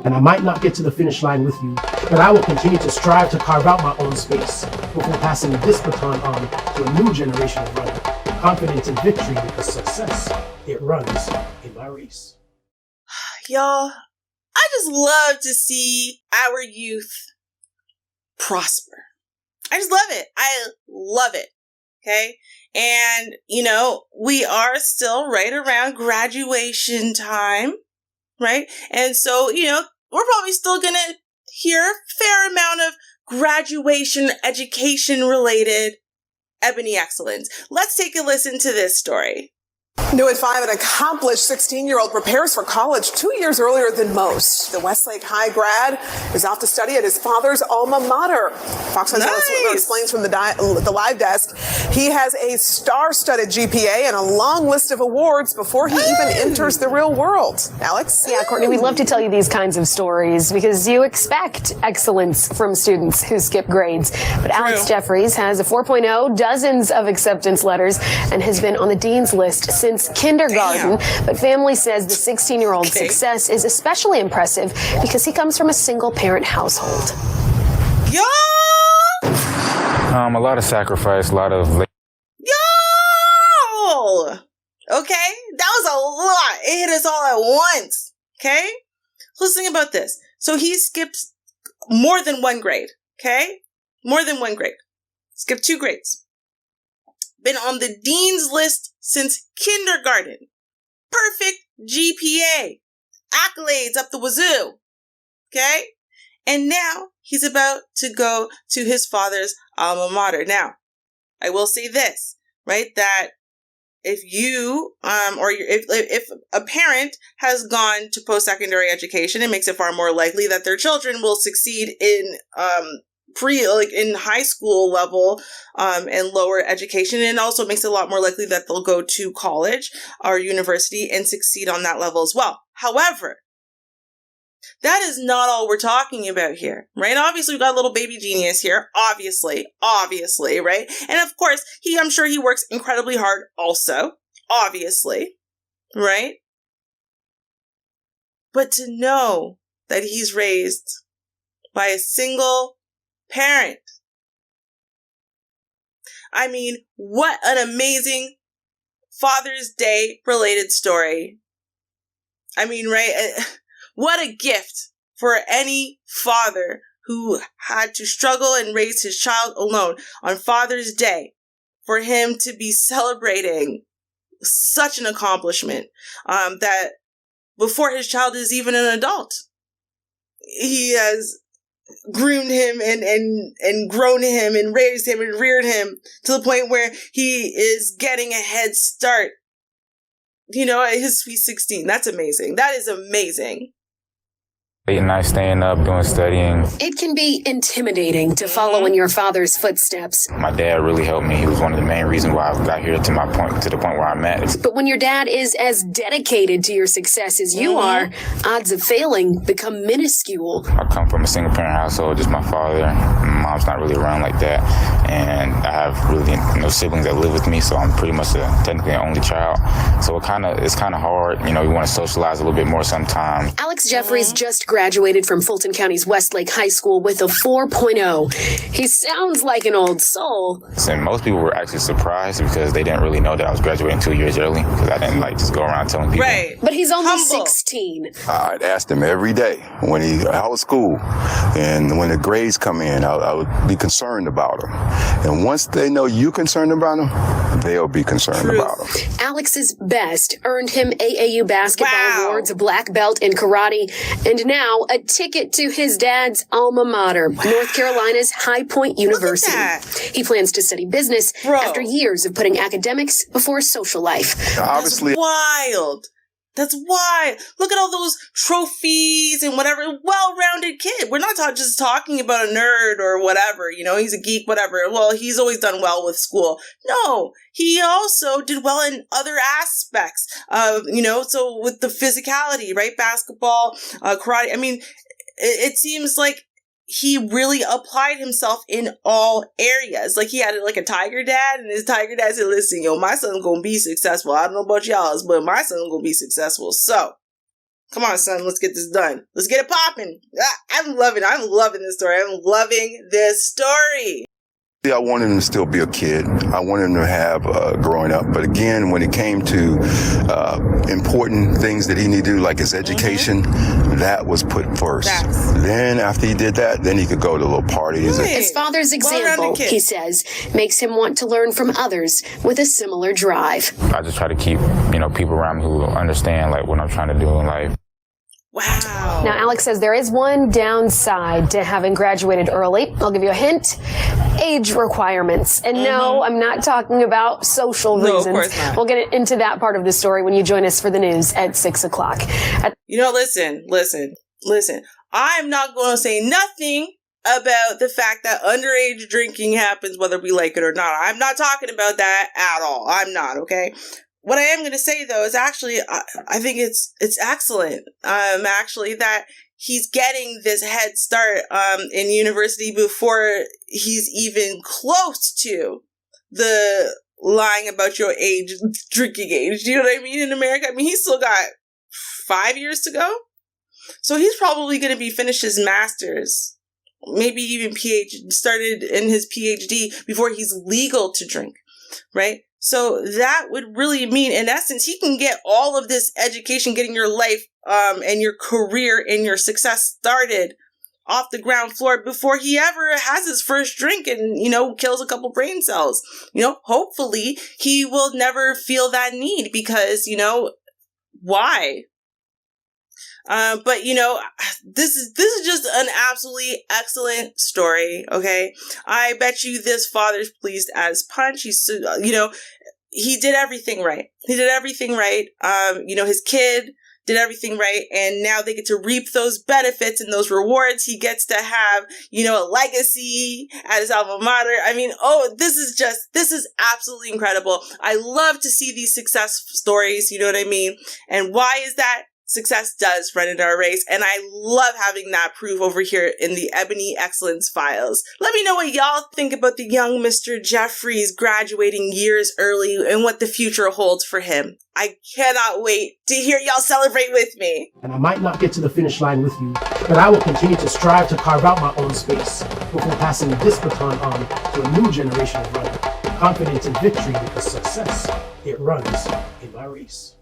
And I might not get to the finish line with you, but I will continue to strive to carve out my own space before passing this baton on to a new generation of runner, confident in victory because success, it runs in my race. Y'all, I just love to see our youth prosper. I just love it. I love it. Okay. And, we are still right around graduation time, right? And so, we're probably still going to hear a fair amount of graduation education related Ebony Excellence. Let's take a listen to this story. New at 5, an accomplished 16-year-old prepares for college 2 years earlier than most. The Westlake High grad is off to study at his father's alma mater. Fox News explains from the live desk, he has a star-studded GPA and a long list of awards before he even enters the real world. Alex? Yeah, Courtney, we'd love to tell you these kinds of stories because you expect excellence from students who skip grades. But Alex Jeffries has a 4.0, dozens of acceptance letters, and has been on the dean's list since kindergarten. Damn. But family says the 16-year-old's success is especially impressive because he comes from a single-parent household. Yo! A lot of sacrifice, a lot of... Yo! Okay? That was a lot. It hit us all at once. Okay? Let's think about this. So he skipped more than one grade. Okay? More than one grade. Skipped 2 grades. Been on the dean's list since kindergarten. Perfect GPA. Accolades up the wazoo. Okay? And now he's about to go to his father's alma mater. Now, I will say this, right? That if you, if a parent has gone to post-secondary education, it makes it far more likely that their children will succeed in, in high school level, and lower education. And it also makes it a lot more likely that they'll go to college or university and succeed on that level as well. However, that is not all we're talking about here, right? Obviously, we've got a little baby genius here. Obviously, right? And of course, I'm sure he works incredibly hard also. Obviously, right? But to know that he's raised by a single parent. I mean, what an amazing Father's Day related story. I mean, right? What a gift for any father who had to struggle and raise his child alone on Father's Day, for him to be celebrating such an accomplishment, that before his child is even an adult, he has groomed him and grown him and raised him and reared him to the point where he is getting a head start, at his sweet 16. That's amazing. That is amazing. Late night staying up, doing studying. It can be intimidating to follow in your father's footsteps. My dad really helped me. He was one of the main reasons why I got here to the point where I'm at. But when your dad is as dedicated to your success as you are, odds of failing become minuscule. I come from a single parent household, just my father. My mom's not really around like that. And I have really no siblings that live with me, so I'm pretty much technically an only child. So it's kind of hard. You want to socialize a little bit more sometimes. Alex Jeffries just graduated from Fulton County's Westlake High School with a 4.0. He sounds like an old soul. And most people were actually surprised because they didn't really know that I was graduating 2 years early, because I didn't just go around telling people. Right. But he's only 16. I'd ask him every day when how was school, and when the grades come in, I would be concerned about him. And once they know you're concerned about them, they'll be concerned about them. Alex's best earned him AAU basketball awards, a black belt in karate, and now a ticket to his dad's alma mater, North Carolina's High Point University. He plans to study business after years of putting academics before social life. Obviously, that's wild. That's why. Look at all those trophies and whatever. Well-rounded kid. We're not just talking about a nerd or whatever. He's a geek, whatever. Well, he's always done well with school. No, he also did well in other aspects. So with the physicality, right? Basketball, karate. I mean, it seems like he really applied himself in all areas. Like, he had a tiger dad, and his tiger dad said, listen, my son's gonna be successful. I don't know about y'all's, but my son's gonna be successful. So Come on, son, let's get this done. Let's get it popping. I'm loving this story. I'm loving this story. Yeah, I wanted him to still be a kid. I wanted him to have growing up. But again, when it came to important things that he needed to do, like his education, that was put first. Then after he did that, then he could go to little parties. His father's example, he says, makes him want to learn from others with a similar drive. I just try to keep, people around me who understand like what I'm trying to do in life. Wow. Now, Alex says there is one downside to having graduated early. I'll give you a hint. Age requirements. And no, I'm not talking about social reasons. Of course not. We'll get into that part of the story when you join us for the news at 6 o'clock. Listen. I'm not going to say nothing about the fact that underage drinking happens whether we like it or not. I'm not talking about that at all. I'm not, okay? What I am going to say, though, is actually, I think it's excellent, actually, that he's getting this head start in university before he's even close to the lying about your age, drinking age. Do you know what I mean? In America, I mean, he's still got 5 years to go. So he's probably going to be finished his master's, maybe even started in his PhD before he's legal to drink, right? So that would really mean, in essence, he can get all of this education, getting your life and your career and your success started off the ground floor before he ever has his first drink and, kills a couple brain cells. Hopefully he will never feel that need because, why? But this is just an absolutely excellent story. Okay. I bet you this father's pleased as punch. He's, he did everything right. His kid did everything right. And now they get to reap those benefits and those rewards. He gets to have, a legacy at his alma mater. I mean, this is absolutely incredible. I love to see these success stories. You know what I mean? And why is that? Success does run in our race, and I love having that proof over here in the Ebony Excellence files. Let me know what y'all think about the young Mr. Jeffries graduating years early and what the future holds for him. I cannot wait to hear y'all celebrate with me. And I might not get to the finish line with you, but I will continue to strive to carve out my own space before passing this baton on to a new generation of runners, confident in victory because success, it runs in my race.